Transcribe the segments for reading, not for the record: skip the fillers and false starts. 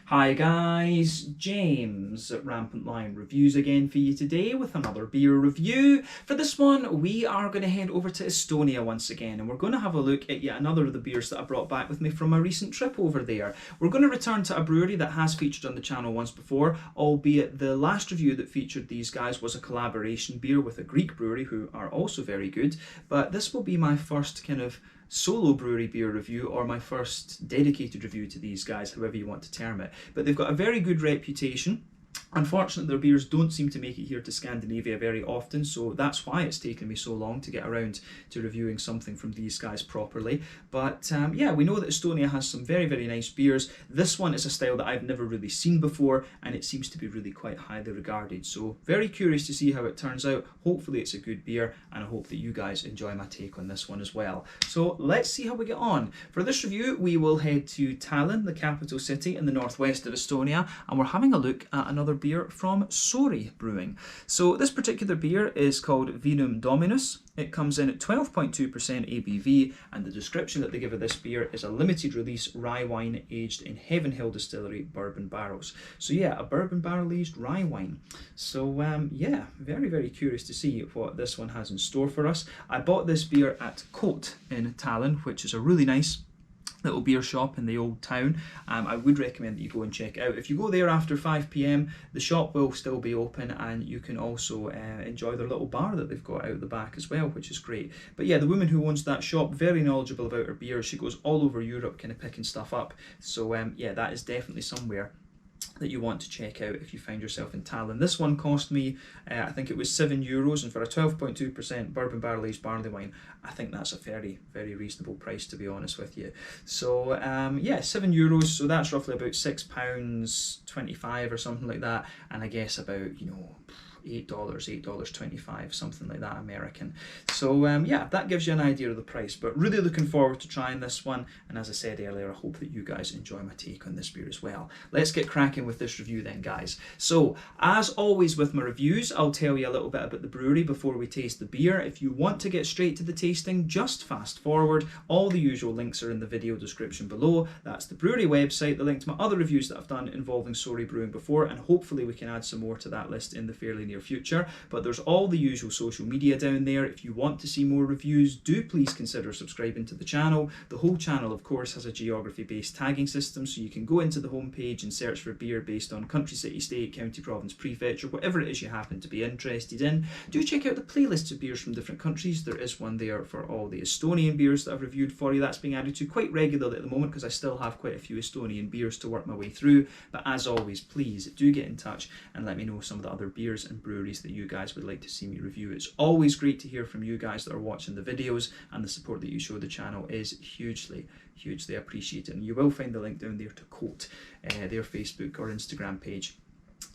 Hi guys, James at Rampant Lion Reviews again for you today with another beer review. For this one, we are going to head over to Estonia once again, and we're going to have a look at yet another of the beers that I brought back with me from my recent trip over there. We're going to return to a brewery that has featured on the channel once before, albeit the last review that featured these guys was a collaboration beer with a Greek brewery who are also very good, but this will be my first kind of solo brewery beer review, or my first dedicated review to these guys, however you want to term it. But they've got a very good reputation. Unfortunately, their beers don't seem to make it here to Scandinavia very often, so that's why it's taken me so long to get around to reviewing something from these guys properly. But yeah, we know that Estonia has some very, very nice beers. This one is a style that I've never really seen before, and it seems to be really quite highly regarded. So very curious to see how it turns out. Hopefully it's a good beer, and I hope that you guys enjoy my take on this one as well. So let's see how we get on. For this review, we will head to Tallinn, the capital city in the northwest of Estonia, and we're having a look at another beer from Sori Brewing. So this particular beer is called Vinum Dominus. It comes in at 12.2% ABV, and the description that they give of this beer is a limited release rye wine aged in Heaven Hill Distillery bourbon barrels. So yeah, a bourbon barrel aged rye wine. So yeah, very, very curious to see what this one has in store for us. I bought this beer at Coat in Tallinn, which is a really nice little beer shop in the old town. I would recommend that you go and check it out. If you go there after 5 p.m, the shop will still be open, and you can also enjoy their little bar that they've got out the back as well, which is great. But yeah, the woman who owns that shop, very knowledgeable about her beer. She goes all over Europe kind of picking stuff up. So yeah, that is definitely somewhere that you want to check out if you find yourself in Tallinn. This one cost me, I think it was €7, and for a 12.2% bourbon barrel aged barley wine, I think that's a very, very reasonable price, to be honest with you. So yeah, €7, so that's roughly about £6.25 or something like that, and I guess about, you know, $8.25, something like that American. So yeah, that gives you an idea of the price, but really looking forward to trying this one, and as I said earlier, I hope that you guys enjoy my take on this beer as well. Let's get cracking with this review then, guys. So as always with my reviews, I'll tell you a little bit about the brewery before we taste the beer. If you want to get straight to the tasting, just fast forward. All the usual links are in the video description below. That's the brewery website, the link to my other reviews that I've done involving Sori Brewing before, and hopefully we can add some more to that list in the fairly near future. But there's all the usual social media down there. If you want to see more reviews, do please consider subscribing to the channel. The whole channel, of course, has a geography-based tagging system, so you can go into the homepage and search for beer based on country, city, state, county, province, prefecture, whatever it is you happen to be interested in. Do check out the playlists of beers from different countries. There is one there for all the Estonian beers that I've reviewed for you. That's being added to quite regularly at the moment because I still have quite a few Estonian beers to work my way through. But as always, please do get in touch and let me know some of the other beers and breweries that you guys would like to see me review. It's always great to hear from you guys that are watching the videos, and the support that you show the channel is hugely appreciated. And you will find the link down there to Quote, their Facebook or Instagram page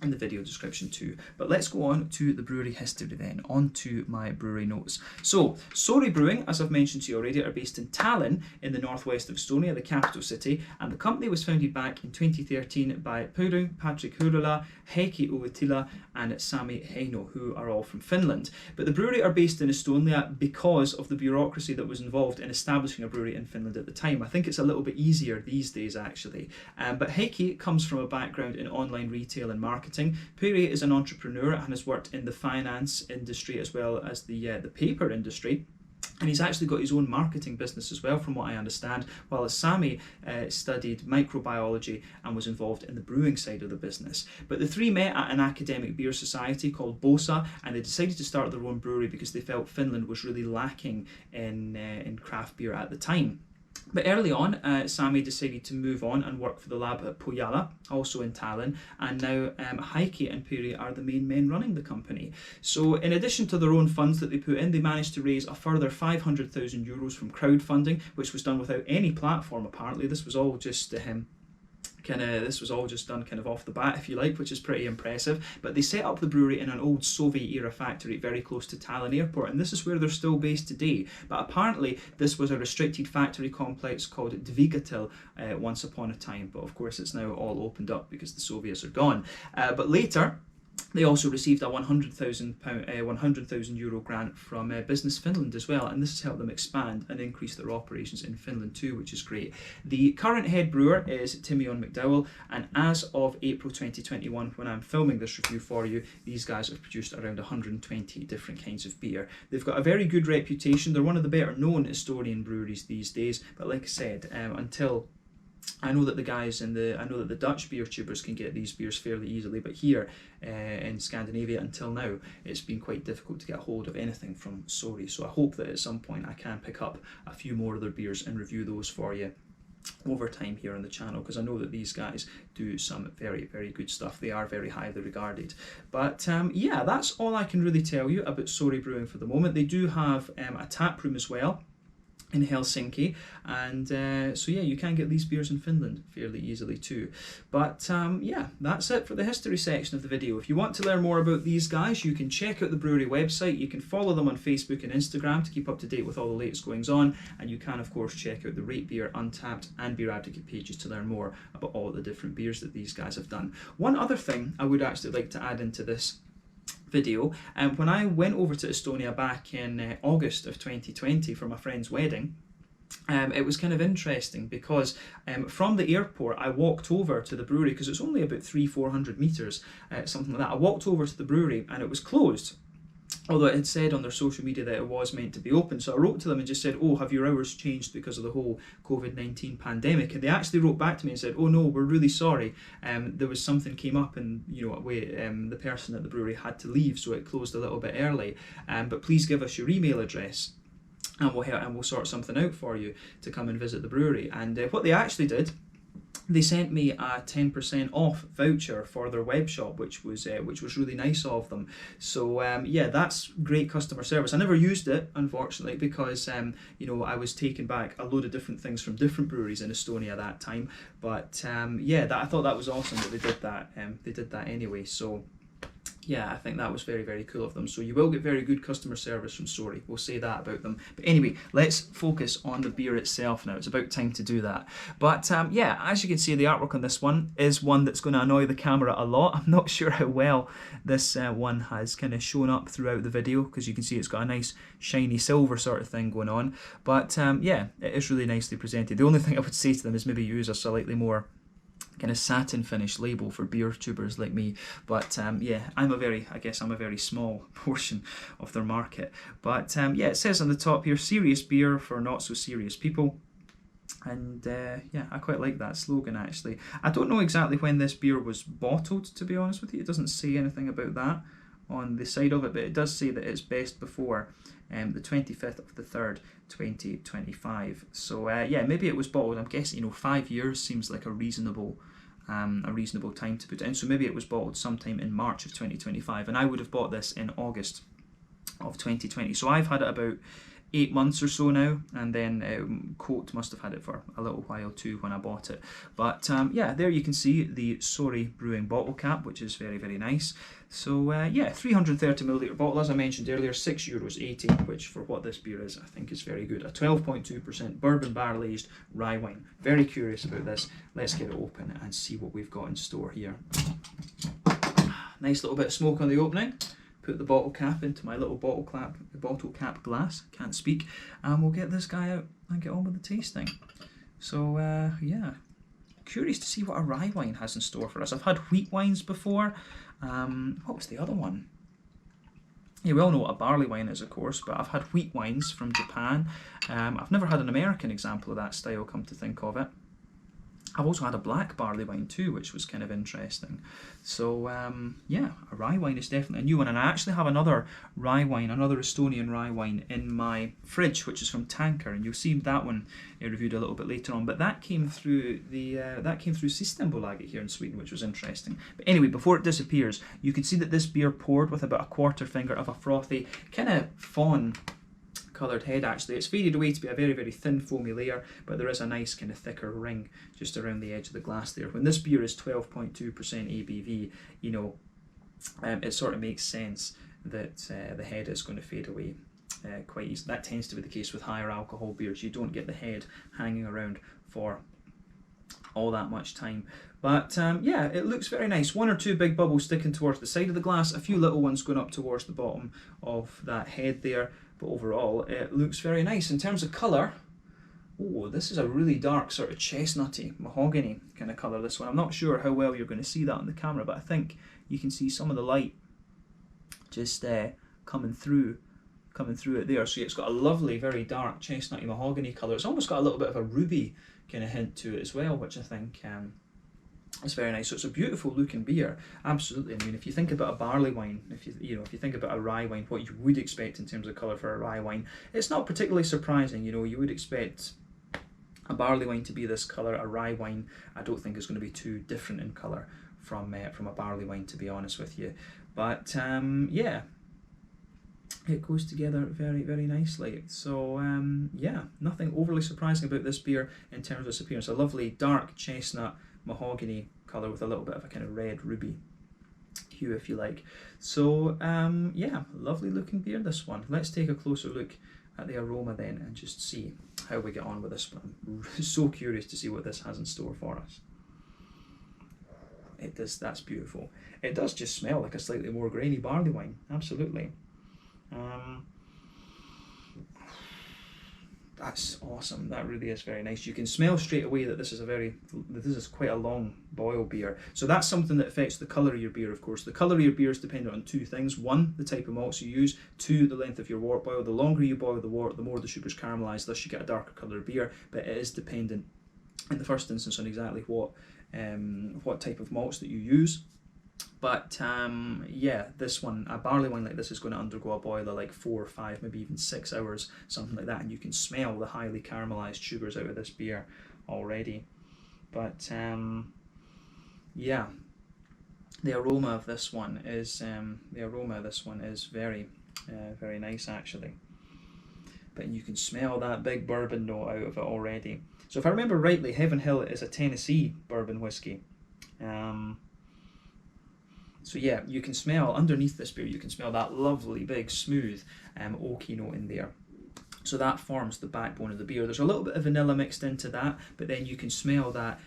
in the video description too. But let's go on to the brewery history then, on to my brewery notes. So, Sori Brewing, as I've mentioned to you already, are based in Tallinn in the northwest of Estonia, the capital city, and the company was founded back in 2013 by Puru, Patrick Hurula, Heikki Uotila and Sami Heino, who are all from Finland. But the brewery are based in Estonia because of the bureaucracy that was involved in establishing a brewery in Finland at the time. I think it's a little bit easier these days actually. But Heikki comes from a background in online retail and marketing. Puri is an entrepreneur and has worked in the finance industry as well as the paper industry. And he's actually got his own marketing business as well, from what I understand, while Sami studied microbiology and was involved in the brewing side of the business. But the three met at an academic beer society called BOSA, and they decided to start their own brewery because they felt Finland was really lacking in craft beer at the time. But early on, Sami decided to move on and work for the lab at Pojala, also in Tallinn, and now Heikki and Puri are the main men running the company. So in addition to their own funds that they put in, they managed to raise a further €500,000 from crowdfunding, which was done without any platform apparently. This was all just done kind of off the bat, if you like, which is pretty impressive. But they set up the brewery in an old Soviet-era factory very close to Tallinn Airport, and this is where they're still based today. But apparently, this was a restricted factory complex called Dvigatel once upon a time. But of course, it's now all opened up because the Soviets are gone. But later, They also received a €100,000 grant from Business Finland as well, and this has helped them expand and increase their operations in Finland too, which is great. The current head brewer is Timion McDowell, and as of April 2021, when I'm filming this review for you, these guys have produced around 120 different kinds of beer. They've got a very good reputation. They're one of the better known Estonian breweries these days, but like I said, I know that the Dutch beer tubers can get these beers fairly easily, but here in Scandinavia until now it's been quite difficult to get hold of anything from Sori. So I hope that at some point I can pick up a few more of their beers and review those for you over time here on the channel, because I know that these guys do some very, very good stuff. They are very highly regarded. But yeah, that's all I can really tell you about Sori Brewing for the moment. They do have a tap room as well in Helsinki, and so yeah, you can get these beers in Finland fairly easily too. But yeah, that's it for the history section of the video. If you want to learn more about these guys, you can check out the brewery website. You can follow them on Facebook and Instagram to keep up to date with all the latest goings on, and you can of course check out the Rate Beer, Untappd and Beer Advocate pages to learn more about all the different beers that these guys have done. One other thing I would actually like to add into this video, and when I went over to Estonia back in August of 2020 for my friend's wedding, it was kind of interesting because from the airport I walked over to the brewery, because it's only about 300-400 meters, something like that. I walked over to the brewery and it was closed, although it had said on their social media that it was meant to be open. So I wrote to them and just said, oh, have your hours changed because of the whole COVID-19 pandemic? And they actually wrote back to me and said, oh no, we're really sorry. There was something came up, and the person at the brewery had to leave, so it closed a little bit early. But please give us your email address, and we'll sort something out for you to come and visit the brewery. And what they actually did, they sent me a 10% off voucher for their web shop, which was really nice of them. So yeah, that's great customer service. I never used it, unfortunately, because I was taking back a load of different things from different breweries in Estonia that time. But yeah, I thought that was awesome that they did that. They did that anyway. So yeah, I think that was very, very cool of them. So you will get very good customer service from Sori. We'll say that about them. But anyway, let's focus on the beer itself now. It's about time to do that. But yeah, as you can see, the artwork on this one is one that's going to annoy the camera a lot. I'm not sure how well this one has kind of shown up throughout the video, because you can see it's got a nice shiny silver sort of thing going on. But yeah, it is really nicely presented. The only thing I would say to them is maybe use a slightly more kind of satin finish label for beer tubers like me. But yeah, I guess I'm a very small portion of their market. But yeah, it says on the top here, serious beer for not so serious people. And yeah, I quite like that slogan actually. I don't know exactly when this beer was bottled, to be honest with you. It doesn't say anything about that on the side of it, but it does say that it's best before the 25th of the 3rd, 2025. So yeah, maybe it was bottled. I'm guessing 5 years seems like a reasonable time to put it in. So maybe it was bottled sometime in March of 2025, and I would have bought this in August of 2020. So I've had it about 8 months or so now, and then Coat must have had it for a little while too when I bought it. But yeah, there you can see the Sori Brewing bottle cap, which is very, very nice. So yeah, 330ml bottle, as I mentioned earlier, €6.80, which for what this beer is, I think is very good. A 12.2% bourbon barrel-aged rye wine. Very curious about this. Let's get it open and see what we've got in store here. Nice little bit of smoke on the opening. Put the bottle cap into my little bottle cap glass, can't speak, and we'll get this guy out and get on with the tasting. So yeah, curious to see what a rye wine has in store for us. I've had wheat wines before. What was the other one? Yeah, we all know what a barley wine is, of course, but I've had wheat wines from Japan. I've never had an American example of that style, come to think of it. I've also had a black barley wine too, which was kind of interesting. So yeah, a rye wine is definitely a new one. And I actually have another rye wine, another Estonian rye wine in my fridge, which is from Tanker, and you'll see that one reviewed a little bit later on. But that came through Systembolaget here in Sweden, which was interesting. But anyway, before it disappears, you can see that this beer poured with about a quarter finger of a frothy, kind of fawn coloured head actually. It's faded away to be a very, very thin foamy layer, but there is a nice kind of thicker ring just around the edge of the glass there. When this beer is 12.2% ABV, it sort of makes sense that the head is going to fade away quite easily. That tends to be the case with higher alcohol beers. You don't get the head hanging around for all that much time. But yeah, it looks very nice. One or two big bubbles sticking towards the side of the glass, a few little ones going up towards the bottom of that head there. But overall, it looks very nice. In terms of colour, oh, this is a really dark sort of chestnutty, mahogany kind of colour, this one. I'm not sure how well you're going to see that on the camera, but I think you can see some of the light just coming through it there. So it's got a lovely, very dark chestnutty mahogany colour. It's almost got a little bit of a ruby kind of hint to it as well, which I think is very nice. So it's a beautiful looking beer, absolutely. I mean, if you think about a barley wine, if you think about a rye wine, what you would expect in terms of colour for a rye wine, it's not particularly surprising. You know, you would expect a barley wine to be this colour. A rye wine, I don't think is going to be too different in colour from a barley wine, to be honest with you. But yeah, it goes together very, very nicely. So yeah, nothing overly surprising about this beer in terms of its appearance. A lovely dark chestnut mahogany colour with a little bit of a kind of red ruby hue, if you like. So yeah, lovely looking beer, this one. Let's take a closer look at the aroma then and just see how we get on with this one. I'm so curious to see what this has in store for us. It does, that's beautiful. It does just smell like a slightly more grainy barley wine, absolutely. That's awesome. That really is very nice. You can smell straight away that this is quite a long boil beer. So that's something that affects the colour of your beer, of course. The colour of your beer is dependent on two things. One, the type of malts you use. Two, the length of your wort boil. The longer you boil the wort, the more the sugar's caramelised, thus you get a darker colour of beer. But it is dependent in the first instance on exactly what type of malts that you use. But yeah, this one, a barley wine like this is going to undergo a boil of like 4 or 5, maybe even 6 hours, something like that, and you can smell the highly caramelized sugars out of this beer already. But yeah, the aroma of this one is very very nice actually. But you can smell that big bourbon note out of it already. So if I remember rightly, Heaven Hill is a Tennessee bourbon whiskey. So yeah, you can smell underneath this beer, you can smell that lovely, big, smooth oaky note in there. So that forms the backbone of the beer. There's a little bit of vanilla mixed into that, but then you can smell that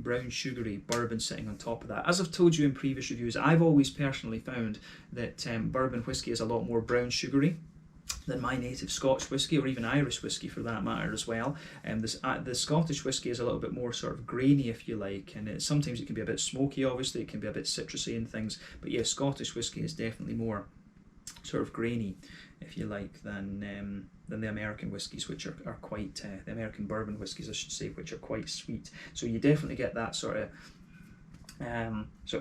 brown sugary bourbon sitting on top of that. As I've told you in previous reviews, I've always personally found that bourbon whiskey is a lot more brown sugary than my native Scotch whisky, or even Irish whisky for that matter as well. The Scottish whisky is a little bit more sort of grainy, if you like, and sometimes it can be a bit smoky, obviously, it can be a bit citrusy and things, but yeah, Scottish whisky is definitely more sort of grainy, if you like, than the American whiskies, which are quite, the American bourbon whiskies, I should say, which are quite sweet. So you definitely get that sort of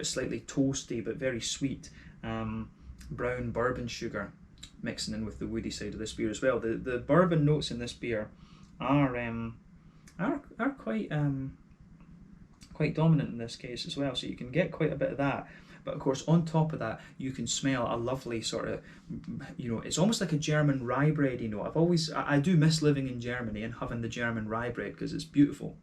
slightly toasty, but very sweet brown bourbon sugar mixing in with the woody side of this beer as well. The bourbon notes in this beer are quite dominant in this case as well, so you can get quite a bit of that. But of course, on top of that, you can smell a lovely sort of, you know, it's almost like a German rye bready note. I do miss living in Germany and having the German rye bread because it's beautiful.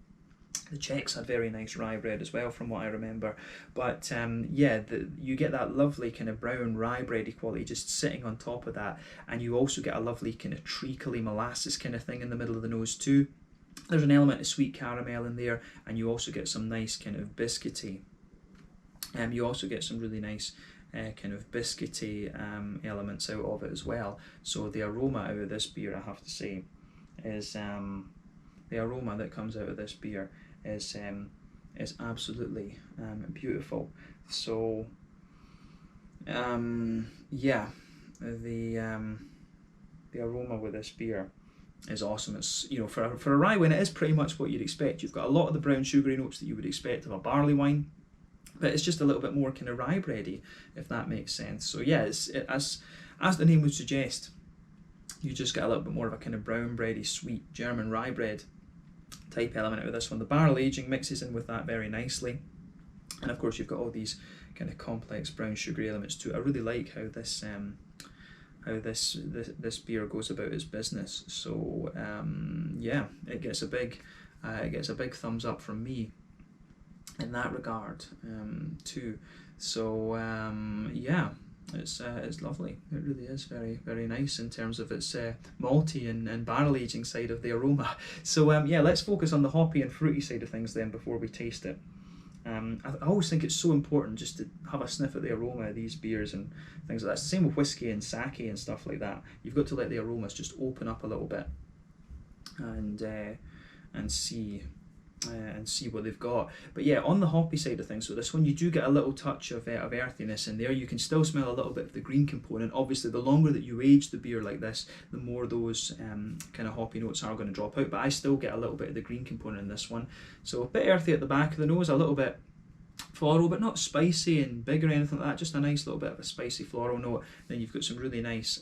The Czechs had very nice rye bread as well, from what I remember. But yeah, you get that lovely kind of brown rye bready quality just sitting on top of that, and you also get a lovely kind of treacly molasses kind of thing in the middle of the nose too. There's an element of sweet caramel in there, and you also get some nice kind of biscuity. You also get some really nice kind of biscuity elements out of it as well. So the aroma out of this beer, I have to say, is the aroma that comes out of this beer is absolutely beautiful. So yeah, the aroma with this beer is awesome. It's, you know, for a rye wine, it is pretty much what you'd expect. You've got a lot of the brown sugary notes that you would expect of a barley wine, but it's just a little bit more kind of rye bready, if that makes sense. So yeah, as the name would suggest, you just get a little bit more of a kind of brown bready, sweet German rye bread type element out of this one. The barrel aging mixes in with that very nicely, and of course you've got all these kind of complex brown sugary elements too. I really like how this beer goes about its business. So yeah, it gets a big thumbs up from me in that regard too. So yeah, it's lovely. It really is very, very nice in terms of its malty and barrel aging side of the aroma. So yeah, let's focus on the hoppy and fruity side of things then before we taste it. I always think it's so important just to have a sniff at the aroma of these beers and things like that. It's the same with whiskey and sake and stuff like that. You've got to let the aromas just open up a little bit and see what they've got. But yeah, on the hoppy side of things, so this one you do get a little touch of earthiness in there. You can still smell a little bit of the green component. Obviously, the longer that you age the beer like this, the more those kind of hoppy notes are going to drop out. But I still get a little bit of the green component in this one. So a bit earthy at the back of the nose, a little bit floral, but not spicy and big or anything like that. Just a nice little bit of a spicy floral note. Then you've got some really nice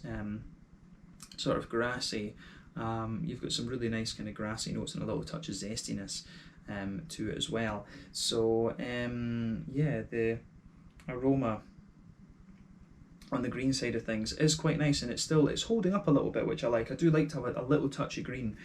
sort of grassy. You've got some really nice kind of grassy notes and a little touch of zestiness to it as well. So yeah, the aroma on the green side of things is quite nice, and it's holding up a little bit, which I like. I do like to have a little touch of green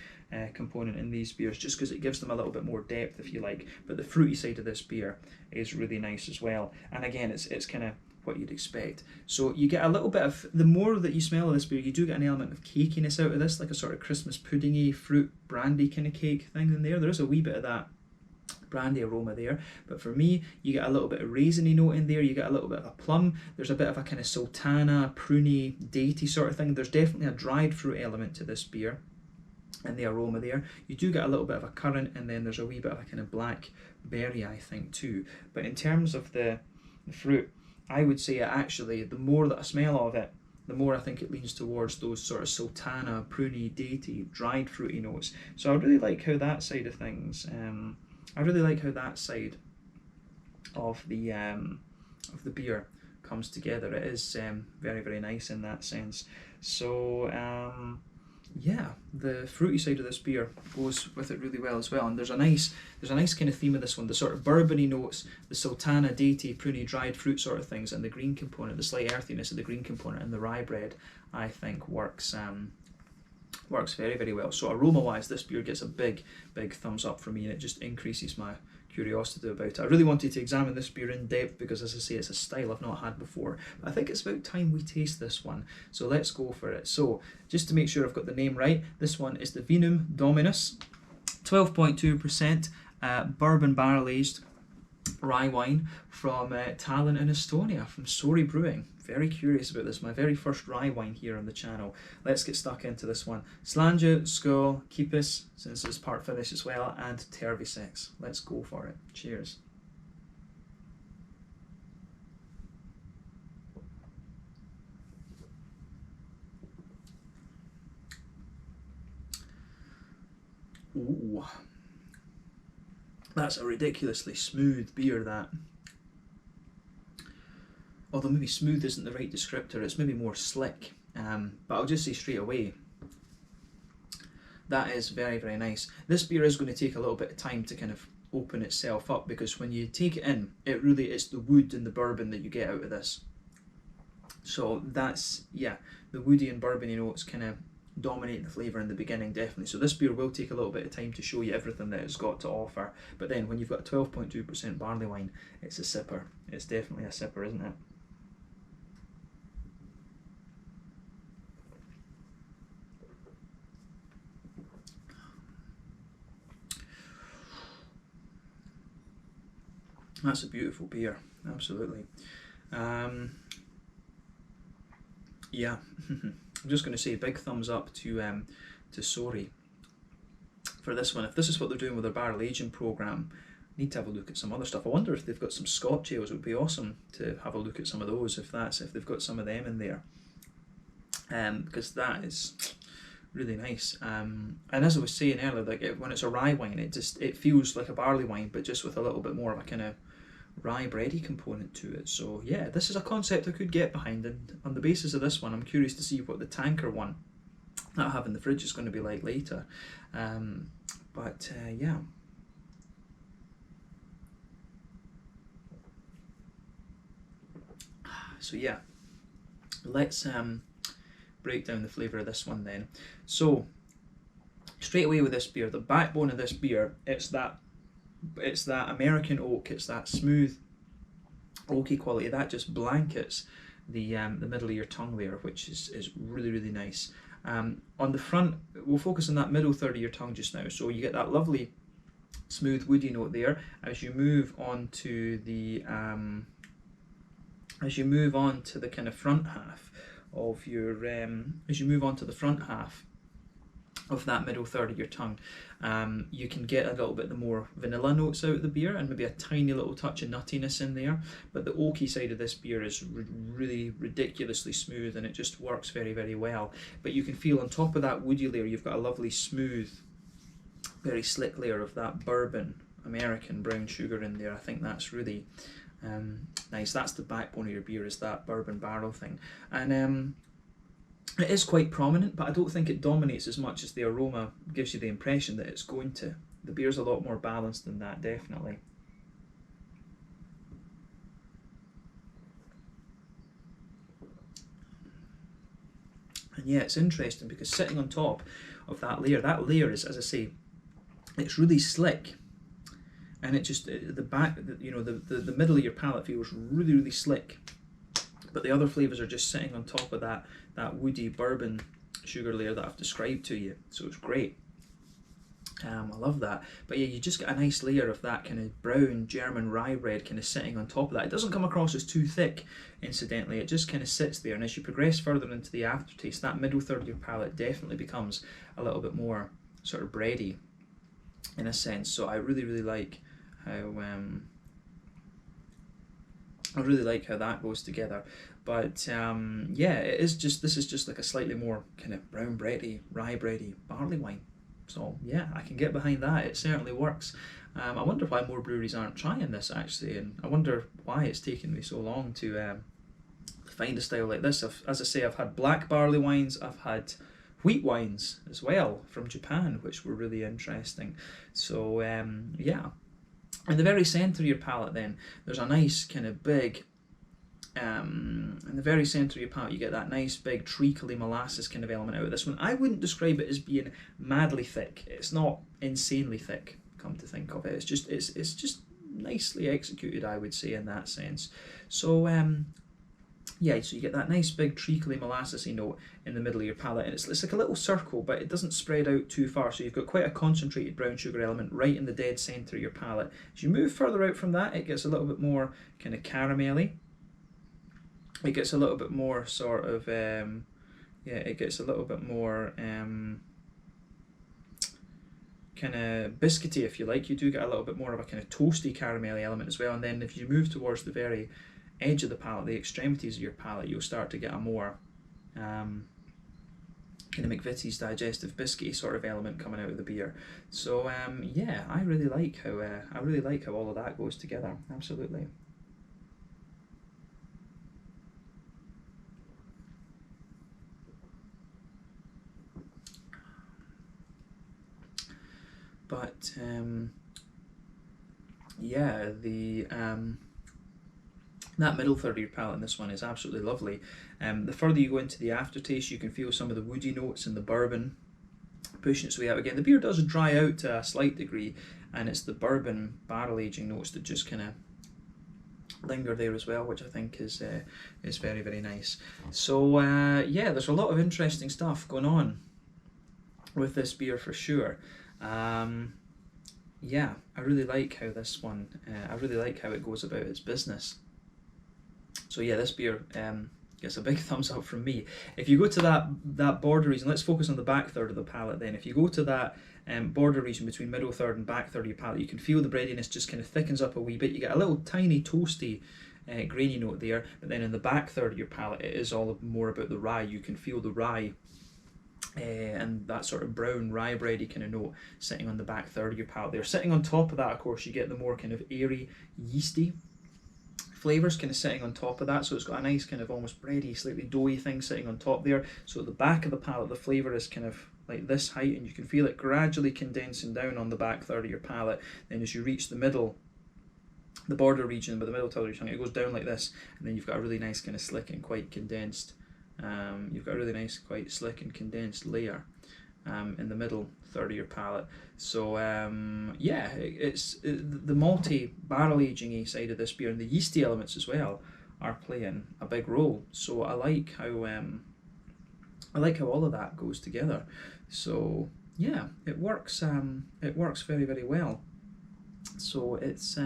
component in these beers, just because it gives them a little bit more depth, if you like. But the fruity side of this beer is really nice as well, and again, it's kind of what you'd expect. So you get a little bit of, the more that you smell of this beer, you do get an element of cakiness out of this, like a sort of Christmas puddingy fruit brandy kind of cake thing in there. There is a wee bit of that brandy aroma there, but for me, you get a little bit of raisiny note in there. You get a little bit of a plum. There's a bit of a kind of sultana, pruny, datey sort of thing. There's definitely a dried fruit element to this beer and the aroma there. You do get a little bit of a currant, and then there's a wee bit of a kind of black berry, I think, too. But in terms of the fruit, I would say actually the more that I smell of it, the more I think it leans towards those sort of sultana, pruny, datey, dried fruity notes. So I really like how that side of things, I really like how that side of the beer comes together. It is very, very nice in that sense. So yeah, the fruity side of this beer goes with it really well as well. And there's a nice kind of theme of this one. The sort of bourbony notes, the sultana, datey, pruny, dried fruit sort of things, and the green component, the slight earthiness of the green component, and the rye bread, I think works very, very well. So aroma wise, this beer gets a big thumbs up from me, and it just increases my curiosity about it. I really wanted to examine this beer in depth because, as I say, it's a style I've not had before. But I think it's about time we taste this one. So let's go for it. So just to make sure I've got the name right, this one is the Vinum Dominus, 12.2% bourbon barrel aged rye wine from Tallinn in Estonia, from Sori Brewing. Very curious about this, my very first rye wine here on the channel. Let's get stuck into this one. Slanja, Skål, Kipis, since it's part Finnish as well, and Tervisex. Let's go for it. Cheers. Ooh. That's a ridiculously smooth beer, that. Although maybe smooth isn't the right descriptor, it's maybe more slick. But I'll just say straight away, that is very, very nice. This beer is going to take a little bit of time to kind of open itself up, because when you take it in, it's the wood and the bourbon that you get out of this. So that's, yeah, the woody and bourbony notes kind of dominate the flavour in the beginning, definitely. So this beer will take a little bit of time to show you everything that it's got to offer. But then when you've got 12.2% barley wine, it's a sipper. It's definitely a sipper, isn't it? That's a beautiful beer, absolutely. Yeah, I'm just going to say big thumbs up to Sori for this one. If this is what they're doing with their barrel aging program, need to have a look at some other stuff. I wonder if they've got some Scotch ales. It would be awesome to have a look at some of those, if they've got some of them in there, because that is really nice. And as I was saying earlier, like when it's a rye wine, it feels like a barley wine, but just with a little bit more of a kind of rye bready component to it. So yeah, this is a concept I could get behind, and on the basis of this one, I'm curious to see what the tanker one that I have in the fridge is going to be like later. Yeah. So yeah, let's break down the flavour of this one then. So straight away with this beer, the backbone of this beer, it's that American oak. It's that smooth oaky quality that just blankets the middle of your tongue there, which is really, really nice. On the front, we'll focus on that middle third of your tongue just now. So you get that lovely smooth woody note there. As you move on to the kind of front half of your as you move on to the front half of that middle third of your tongue, you can get a little bit the more vanilla notes out of the beer, and maybe a tiny little touch of nuttiness in there. But the oaky side of this beer is really ridiculously smooth, and it just works very, very well. But you can feel on top of that woody layer, you've got a lovely smooth, very slick layer of that bourbon American brown sugar in there. I think that's really nice. That's the backbone of your beer, is that bourbon barrel thing. And it is quite prominent, but I don't think it dominates as much as the aroma gives you the impression that it's going to. The beer's a lot more balanced than that, definitely. And yeah, it's interesting because sitting on top of that layer is, as I say, it's really slick. And it just, the back, you know, the middle of your palate feels really, really slick. But the other flavours are just sitting on top of that woody bourbon sugar layer that I've described to you. So it's great. I love that. But yeah, you just get a nice layer of that kind of brown German rye bread kind of sitting on top of that. It doesn't come across as too thick, incidentally. It just kind of sits there. And as you progress further into the aftertaste, that middle third of your palate definitely becomes a little bit more sort of bready in a sense. So I really, really like how that goes together. But yeah, this is just like a slightly more kind of brown bready, rye bready barley wine. So yeah, I can get behind that. It certainly works. I wonder why more breweries aren't trying this actually, and I wonder why it's taken me so long to find a style like this. As I say, I've had black barley wines, I've had wheat wines as well from Japan, which were really interesting. So yeah. In the very centre of your palate then, there's a nice kind of big, in the very centre of your palate you get that nice big treacly molasses kind of element out of this one. I wouldn't describe it as being madly thick. It's not insanely thick, come to think of it. It's just nicely executed, I would say, in that sense. So yeah, so you get that nice big treacly molassesy note in the middle of your palate, and it's like a little circle, but it doesn't spread out too far, so you've got quite a concentrated brown sugar element right in the dead centre of your palate. As you move further out from that, it gets a little bit more kind of caramelly. It gets a little bit more sort of, yeah, it gets a little bit more kind of biscuity, if you like. You do get a little bit more of a kind of toasty caramelly element as well, and then if you move towards the very edge of the palate, the extremities of your palate, you'll start to get a more kind of McVitie's digestive biscuity sort of element coming out of the beer. So yeah, I really like how all of that goes together. Absolutely. But yeah, that middle third of your palate in this one is absolutely lovely. The further you go into the aftertaste, you can feel some of the woody notes in the bourbon pushing its way out again. The beer does dry out to a slight degree, and it's the bourbon barrel aging notes that just kind of linger there as well, which I think is very, very nice. So yeah, there's a lot of interesting stuff going on with this beer for sure. Yeah, I really like how this one, I really like how it goes about its business. So yeah, this beer gets a big thumbs up from me. If you go to that border region, let's focus on the back third of the palate then. If you go to that border region between middle third and back third of your palate, you can feel the breadiness just kind of thickens up a wee bit. You get a little tiny toasty grainy note there, but then in the back third of your palate, it is all more about the rye. You can feel the rye and that sort of brown rye bready kind of note sitting on the back third of your palate there. Sitting on top of that, of course, you get the more kind of airy, yeasty flavours kind of sitting on top of that, so it's got a nice kind of almost bready, slightly doughy thing sitting on top there. So at the back of the palate, the flavour is kind of like this height, and you can feel it gradually condensing down on the back third of your palate. Then as you reach the middle, the border region, but the middle third of your tongue, it goes down like this, and then you've got a really nice kind of slick and quite condensed, you've got a really nice, quite slick and condensed layer in the middle third of your palate. So yeah, the malty barrel aging-y side of this beer and the yeasty elements as well are playing a big role. So I like how all of that goes together. So yeah, it works very, very well. So it's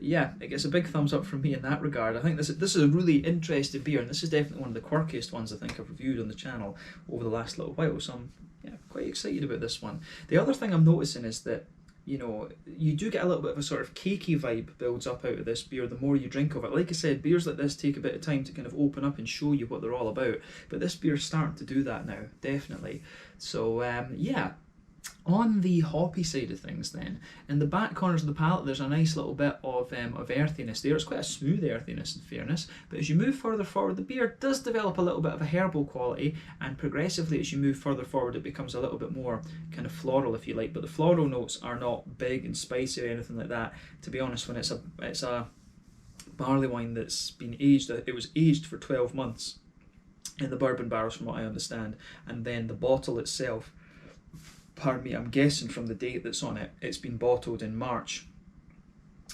yeah, it gets a big thumbs up from me in that regard. I think this is a really interesting beer, and this is definitely one of the quirkiest ones I think I've reviewed on the channel over the last little while. So I'm quite excited about this one. The other thing I'm noticing is that, you know, you do get a little bit of a sort of cakey vibe builds up out of this beer the more you drink of it. Like I said, beers like this take a bit of time to kind of open up and show you what they're all about, but this beer's starting to do that now, definitely. So yeah. On the hoppy side of things then, in the back corners of the palate there's a nice little bit of earthiness there. It's quite a smooth earthiness in fairness, but as you move further forward the beer does develop a little bit of a herbal quality, and progressively as you move further forward it becomes a little bit more kind of floral if you like, but the floral notes are not big and spicy or anything like that. To be honest, when it's a barley wine that's been aged, it was aged for 12 months in the bourbon barrels from what I understand, and then the bottle itself, pardon me, I'm guessing from the date that's on it, it's been bottled in March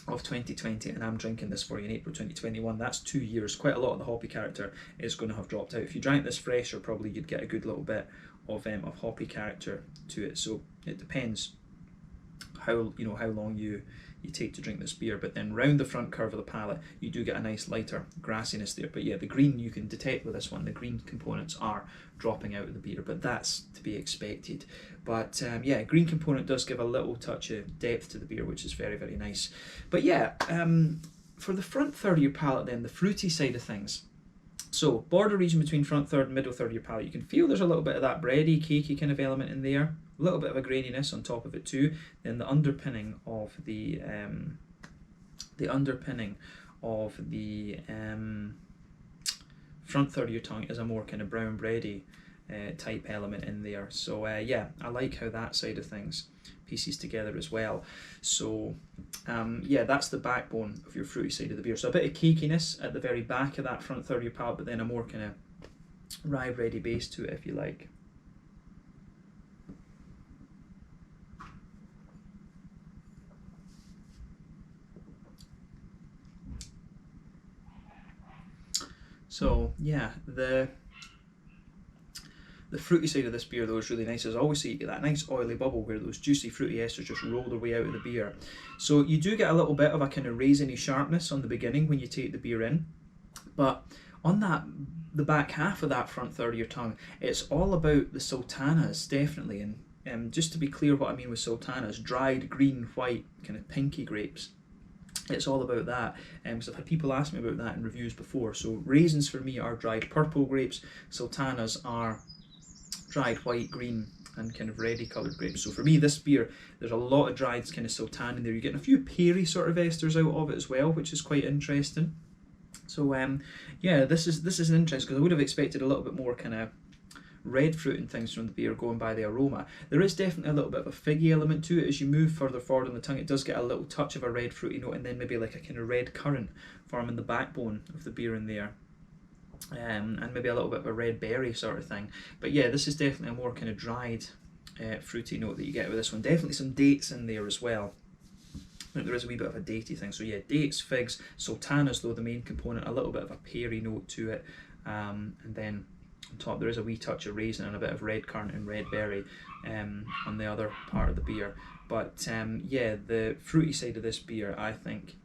of 2020 and I'm drinking this for you in April 2021. That's 2 years. Quite a lot of the hoppy character is going to have dropped out. If you drank this fresher, probably you'd get a good little bit of hoppy character to it. So it depends how long you take to drink this beer, but then round the front curve of the palate you do get a nice lighter grassiness there. But yeah, the green you can detect with this one, the green components are dropping out of the beer, but that's to be expected. But yeah, green component does give a little touch of depth to the beer, which is very, very nice. But yeah, for the front third of your palate then, the fruity side of things. So border region between front third and middle third of your palate, you can feel there's a little bit of that bready, cakey kind of element in there, a little bit of a graininess on top of it too. Then the underpinning of the front third of your tongue is a more kind of brown bready type element in there. So yeah, I like how that side of things pieces together as well. So yeah, that's the backbone of your fruity side of the beer. So a bit of cakiness at the very back of that front third of your palate, but then a more kind of rye bready base to it if you like. So yeah, the fruity side of this beer though is really nice. As I always say, you get that nice oily bubble where those juicy fruity esters just roll their way out of the beer. So you do get a little bit of a kind of raisiny sharpness on the beginning when you take the beer in, but on the back half of that front third of your tongue, it's all about the sultanas, definitely. And just to be clear what I mean with sultanas, dried green, white, kind of pinky grapes. It's all about that, because I've had people ask me about that in reviews before. So raisins for me are dried purple grapes, sultanas are dried white, green and kind of reddy coloured grapes. So for me, this beer, there's a lot of dried kind of sultan in there. You're getting a few peary sort of esters out of it as well, which is quite interesting. So yeah, this is an interesting, because I would have expected a little bit more kind of red fruit and things from the beer going by the aroma. There is definitely a little bit of a figgy element to it. As you move further forward on the tongue, it does get a little touch of a red fruity note, and then maybe like a kind of red currant forming the backbone of the beer in there. And maybe a little bit of a red berry sort of thing. But yeah, this is definitely a more kind of dried fruity note that you get with this one. Definitely some dates in there as well. I think there is a wee bit of a datey thing. So yeah, dates, figs, sultanas though the main component, a little bit of a peary note to it, and then on top there is a wee touch of raisin and a bit of red currant and red berry on the other part of the beer. But yeah, the fruity side of this beer I think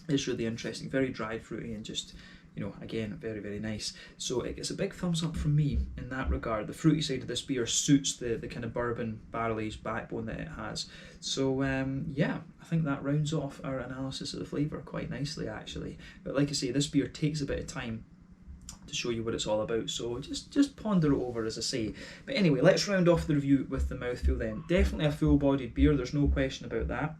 is really interesting, very dried fruity and just, you know, again, very, very nice. So it gets a big thumbs up from me in that regard. The fruity side of this beer suits the kind of bourbon barrel-aged backbone that it has. So yeah, I think that rounds off our analysis of the flavour quite nicely actually. But like I say, this beer takes a bit of time to show you what it's all about, so just ponder it over, as I say. But anyway, let's round off the review with the mouthfeel then. Definitely a full-bodied beer, there's no question about that.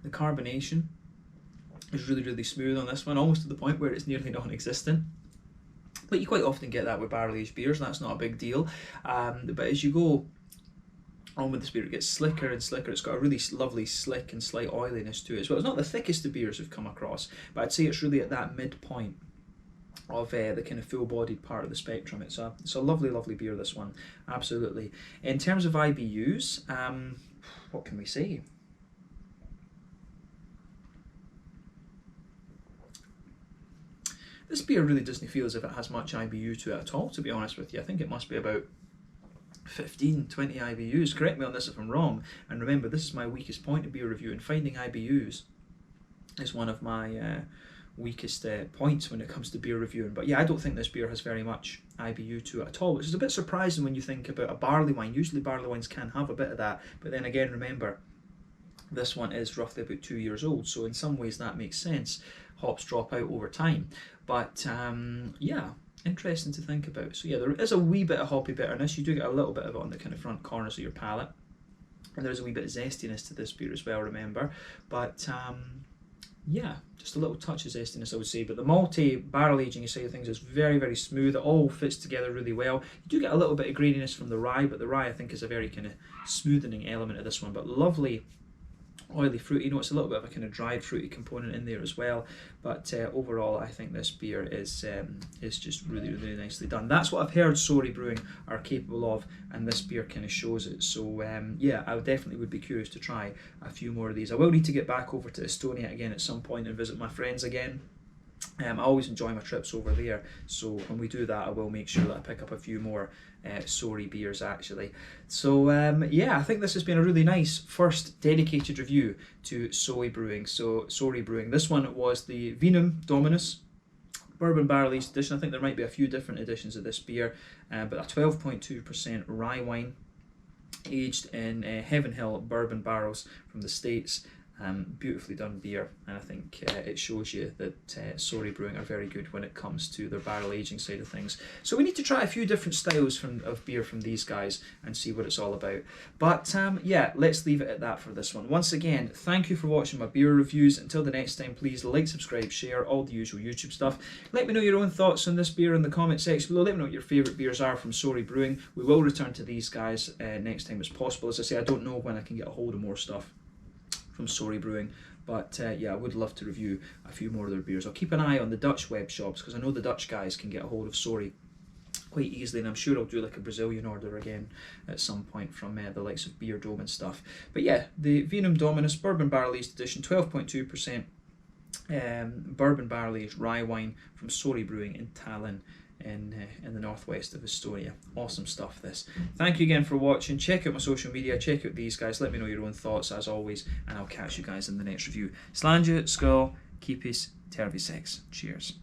The carbonation is really, really smooth on this one, almost to the point where it's nearly non-existent. But you quite often get that with barrel-aged beers, and that's not a big deal. But as you go on with this beer, it gets slicker and slicker. It's got a really lovely slick and slight oiliness to it as well. It's not the thickest of beers we've come across, but I'd say it's really at that midpoint of the kind of full-bodied part of the spectrum. It's a lovely, lovely beer, this one, absolutely. In terms of IBUs, what can we say? This beer really doesn't feel as if it has much IBU to it at all, to be honest with you. I think it must be about 15, 20 IBUs. Correct me on this if I'm wrong. And remember, this is my weakest point of beer review, and finding IBUs is one of my weakest points when it comes to beer reviewing. But yeah, I don't think this beer has very much IBU to it at all, which is a bit surprising when you think about a barley wine. Usually barley wines can have a bit of that, but then again, remember, this one is roughly about 2 years old, so in some ways that makes sense. Hops drop out over time. But yeah, interesting to think about. So yeah, there is a wee bit of hoppy bitterness. You do get a little bit of it on the kind of front corners of your palate. And there's a wee bit of zestiness to this beer as well, remember. But yeah, just a little touch of zestiness, I would say. But the malty barrel aging side of things is very, very smooth. It all fits together really well. You do get a little bit of graininess from the rye, but the rye I think is a very kind of smoothening element of this one. But lovely oily fruity notes, a little bit of a kind of dried fruity component in there as well. But overall, I think this beer is just really, really nicely done. That's what I've heard Sori Brewing are capable of, and this beer kind of shows it. So yeah, I definitely would be curious to try a few more of these. I will need to get back over to Estonia again at some point and visit my friends again. I always enjoy my trips over there, so when we do that I will make sure that I pick up a few more Sori beers actually. So yeah, I think this has been a really nice first dedicated review to Sori Brewing. This one was the Vinum Dominus Bourbon Barrel Aged Edition. I think there might be a few different editions of this beer, but a 12.2% rye wine aged in Heaven Hill bourbon barrels from the States. Beautifully done beer, and I think it shows you that Sori Brewing are very good when it comes to their barrel aging side of things. So we need to try a few different styles of beer from these guys and see what it's all about. But yeah, let's leave it at that for this one. Once again, thank you for watching my beer reviews. Until the next time, please like, subscribe, share, all the usual YouTube stuff. Let me know your own thoughts on this beer in the comment section below. Let me know what your favourite beers are from Sori Brewing. We will return to these guys next time as possible. As I say, I don't know when I can get a hold of more stuff from Sori Brewing, but yeah, I would love to review a few more of their beers. I'll keep an eye on the Dutch web shops, because I know the Dutch guys can get a hold of Sori quite easily, and I'm sure I'll do like a Brazilian order again at some point from the likes of Bourbon and stuff. But yeah, the Vinum Dominus Bourbon Barrel Aged Edition, 12.2% bourbon barrel aged rye wine from Sori Brewing in Tallinn in the northwest of Estonia. Awesome stuff this. Thank you again for watching. Check out my social media, check out these guys, let me know your own thoughts as always, and I'll catch you guys in the next review. Slàinte, skål, keep peace, tervi sex. Cheers.